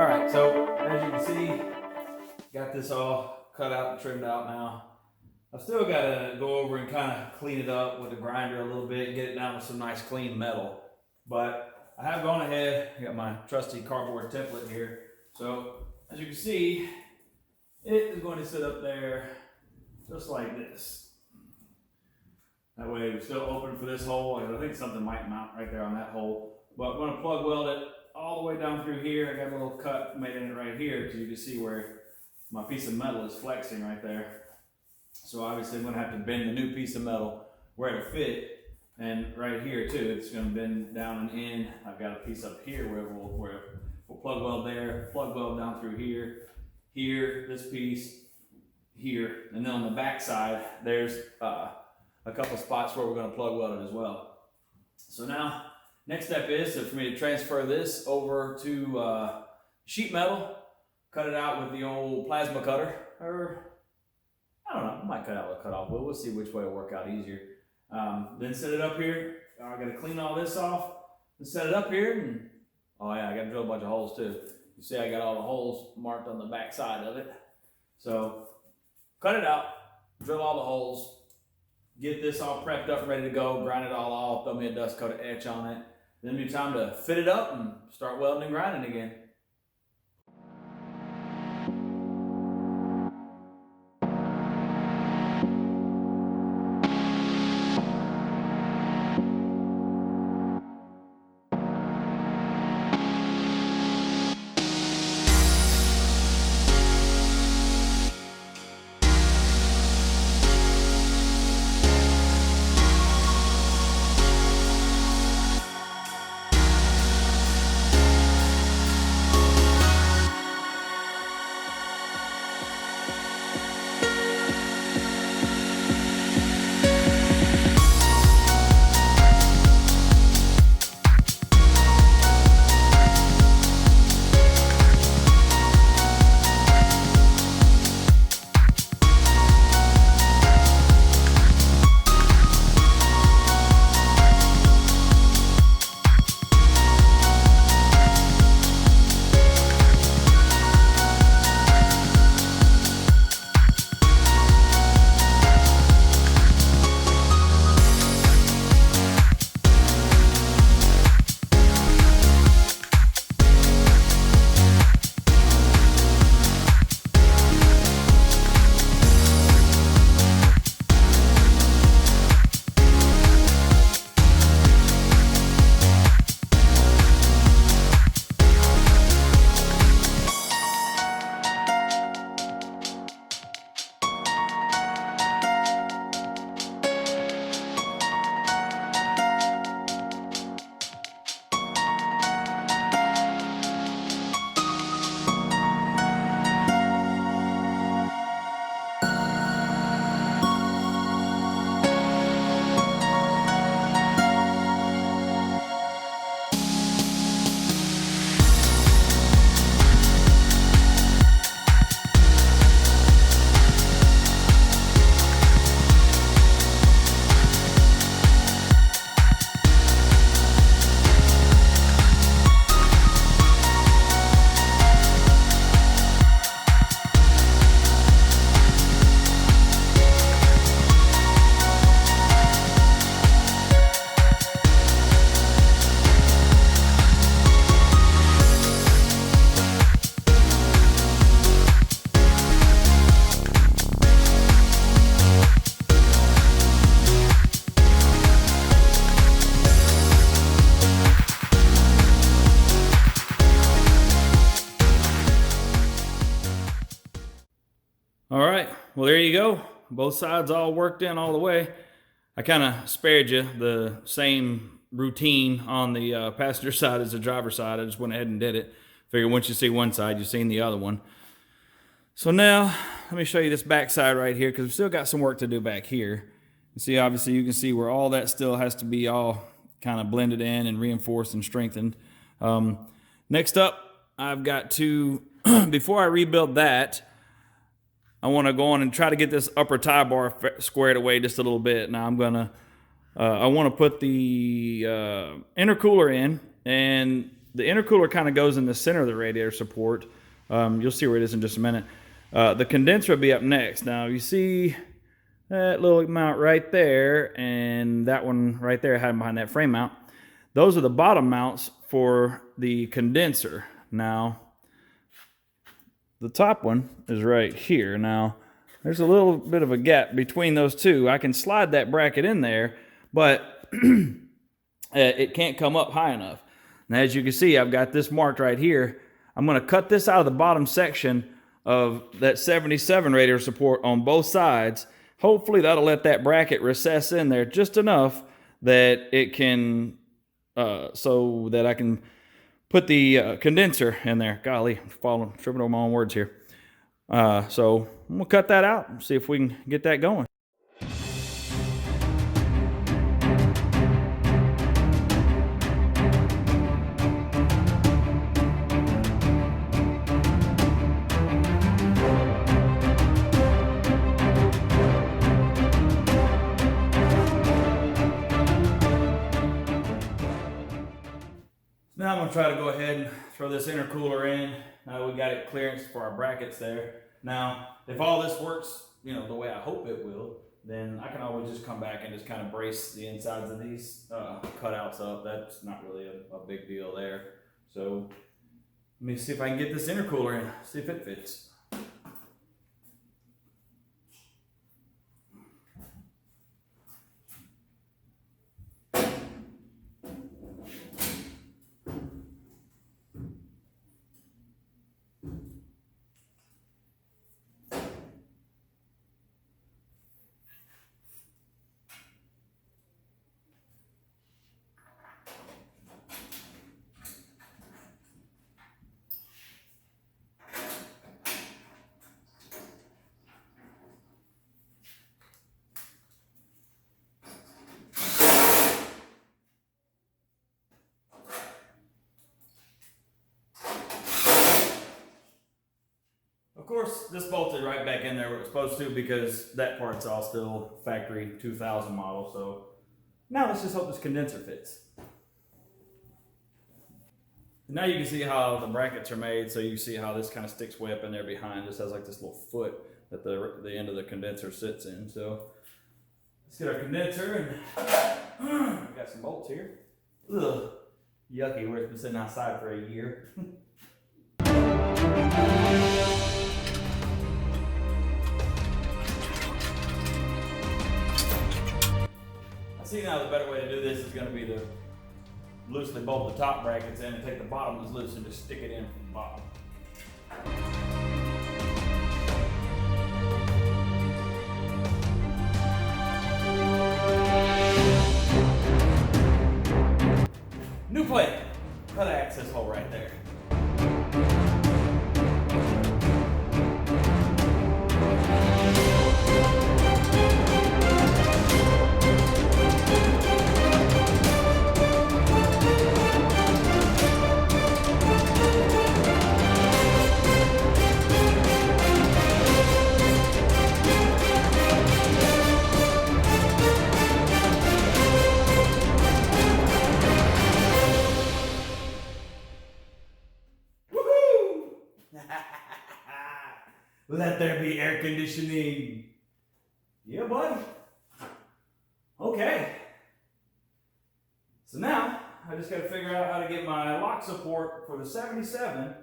All right, so as you can see, got this all cut out and trimmed out now. I've still got to go over and kind of clean it up with the grinder a little bit, get it down with some nice clean metal. But I have gone ahead, I got my trusty cardboard template here. So as you can see, it is going to sit up there just like this. That way we're still open for this hole. I think something might mount right there on that hole. But I'm going to plug weld it all the way down through here. I got a little cut made in it right here because you can see where my piece of metal is flexing right there. So obviously I'm going to have to bend the new piece of metal where it'll fit. And right here too, it's going to bend down and in. I've got a piece up here where we'll plug weld there, plug weld down through here, this piece, here. And then on the back side, there's a couple spots where we're going to plug weld it as well. So now, next step is for me to transfer this over to sheet metal, cut it out with the old plasma cutter, or I don't know, I might cut out with a cutoff wheel. We'll see which way will work out easier. Then set it up here. I got to clean all this off and set it up here. And oh yeah, I got to drill a bunch of holes too. You see I got all the holes marked on the back side of it. So cut it out, drill all the holes, get this all prepped up and ready to go, grind it all off, throw me a dust coat etch on it. Then it'll be time to fit it up and start welding and grinding again. All right, well there you go. Both sides all worked in all the way. I kind of spared you the same routine on the passenger side as the driver's side. I just went ahead and did it. Figure once you see one side, you've seen the other one. So now, let me show you this back side right here, because we've still got some work to do back here. You see, obviously you can see where all that still has to be all kind of blended in and reinforced and strengthened. Next up, I've got to, before I rebuild that, I want to go on and try to get this upper tie bar squared away just a little bit. Now I'm going to, I want to put the intercooler in, and the intercooler kind of goes in the center of the radiator support. You'll see where it is in just a minute. The condenser will be up next. Now you see that little mount right there, and that one right there hiding behind that frame mount. Those are the bottom mounts for the condenser. Now, the top one is right here. Now, there's a little bit of a gap between those two. I can slide that bracket in there, but it can't come up high enough. And as you can see, I've got this marked right here. I'm going to cut this out of the bottom section of that 77 radiator support on both sides. Hopefully that'll let that bracket recess in there just enough that it can, so that I can put the condenser in there. Golly, I'm tripping over my own words here. So I'm gonna cut that out and see if we can get that going. Now I'm going to try to go ahead and throw this intercooler in. Now we got it clearance for our brackets there. Now, if all this works, you know, the way I hope it will, then I can always just come back and just kind of brace the insides of these cutouts up. That's not really a big deal there. So let me see if I can get this intercooler in, see if it fits. Of course, this bolted right back in there where it was supposed to because that part's all still factory 2000 model. So now let's just hope this condenser fits. Now you can see how the brackets are made, so you can see how this kind of sticks way up in there behind. This has like this little foot that the end of the condenser sits in. So let's get our condenser and got some bolts here. Ugh, yucky, where it's been sitting outside for a year. I see now the better way to do this is going to be to loosely bolt the top brackets in and take the bottom ones loose and just stick it in from the bottom. New plate. Cut an access hole right there. Let there be air conditioning. Yeah, buddy. Okay. So now, I just got to figure out how to get my lock support for the 77,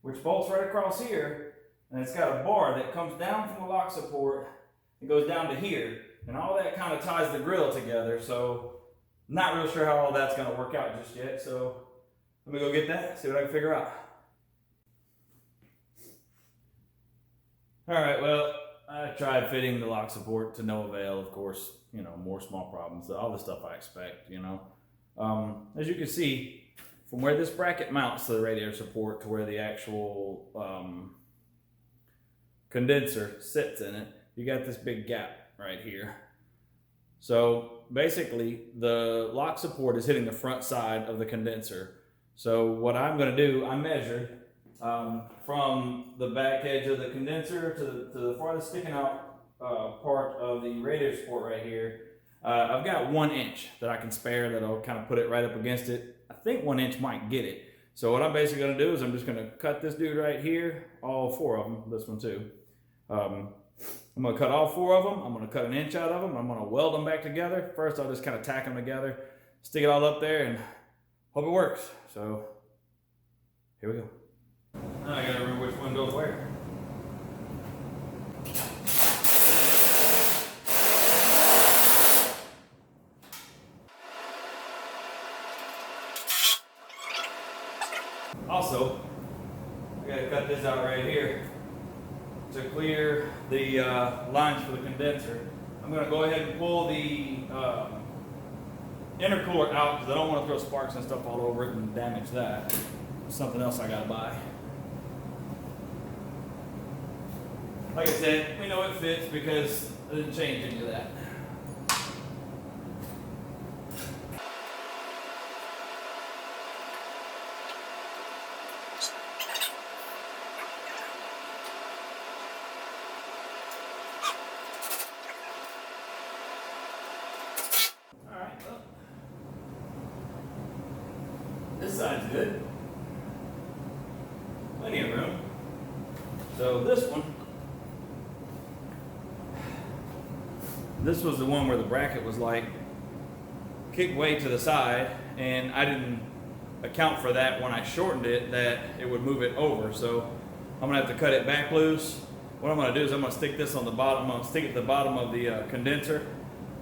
which bolts right across here, and it's got a bar that comes down from the lock support and goes down to here, and all that kind of ties the grill together. So, not real sure how all that's going to work out just yet. So, let me go get that, see what I can figure out. All right, well, I tried fitting the lock support to no avail, of course, you know, more small problems, all the stuff I expect, you know. As you can see, from where this bracket mounts to the radiator support to where the actual condenser sits in it, you got this big gap right here. So basically, the lock support is hitting the front side of the condenser. So what I'm gonna do, I measured from the back edge of the condenser to the farthest sticking out part of the radiator support right here. I've got 1 inch that I can spare that'll kind of put it right up against it. I think 1 inch might get it. So what I'm basically gonna do is I'm just gonna cut this dude right here, all 4 of them, this one too. I'm gonna cut all 4 of them. I'm gonna cut 1 inch out of them. I'm gonna weld them back together. First, I'll just kind of tack them together, stick it all up there, and hope it works. So here we go. Now I gotta remember which one goes where. Also, I gotta cut this out right here to clear the lines for the condenser. I'm gonna go ahead and pull the intercooler out because I don't want to throw sparks and stuff all over it and damage that. Something else I gotta buy. Like I said, we know it fits because I didn't change any of that. Alright, well, this side's good. Plenty of room. So this one, this was the one where the bracket was like kicked way to the side, and I didn't account for that when I shortened it, that it would move it over. So I'm gonna have to cut it back loose. What I'm gonna do is I'm gonna stick this on the bottom. I'm gonna stick it to the bottom of the condenser,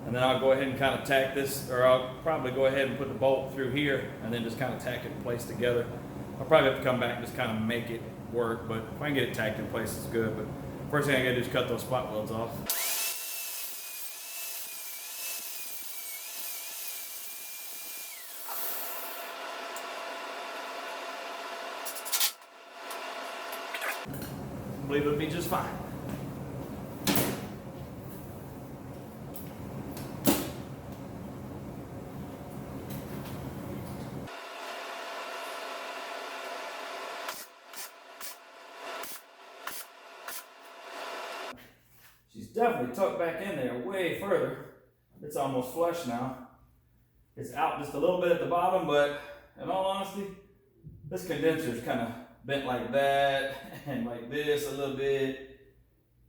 and then I'll go ahead and kind of tack this, or I'll probably go ahead and put the bolt through here and then just kind of tack it in place together. I'll probably have to come back and just kind of make it work, but if I can get it tacked in place, it's good. But first thing I gotta do is cut those spot welds off. I believe it'll be just fine. She's definitely tucked back in there way further. It's almost flush now. It's out just a little bit at the bottom, but in all honesty, this condenser is kind of bent like that and like this a little bit.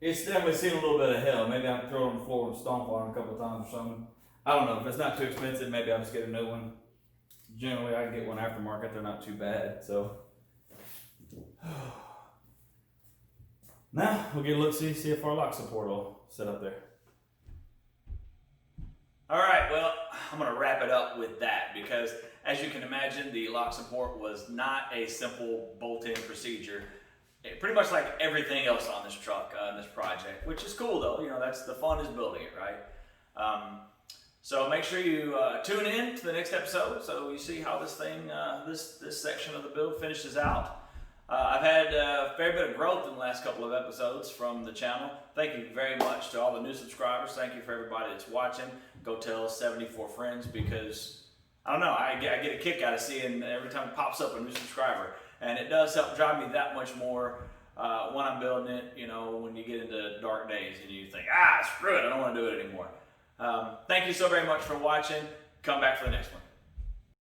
It's definitely seen a little bit of hell. Maybe I'll throw it on the floor and stomp on it a couple of times or something. I don't know. If it's not too expensive, maybe I'll just get a new one. Generally, I can get one aftermarket. They're not too bad. So now we'll get a look, see if our lock support will sit up there. All right, well, I'm gonna wrap it up with that because as you can imagine, the lock support was not a simple bolt-in procedure. Pretty much like everything else on this truck, this project, which is cool though. You know, that's the fun is building it, right? So make sure you tune in to the next episode so you see how this thing, this section of the build finishes out. I've had a fair bit of growth in the last couple of episodes from the channel. Thank you very much to all the new subscribers. Thank you for everybody that's watching. Go tell 74 friends because, I don't know, I get a kick out of seeing every time it pops up a new subscriber. And it does help drive me that much more when I'm building it, you know, when you get into dark days and you think, screw it, I don't want to do it anymore. Thank you so very much for watching. Come back for the next one.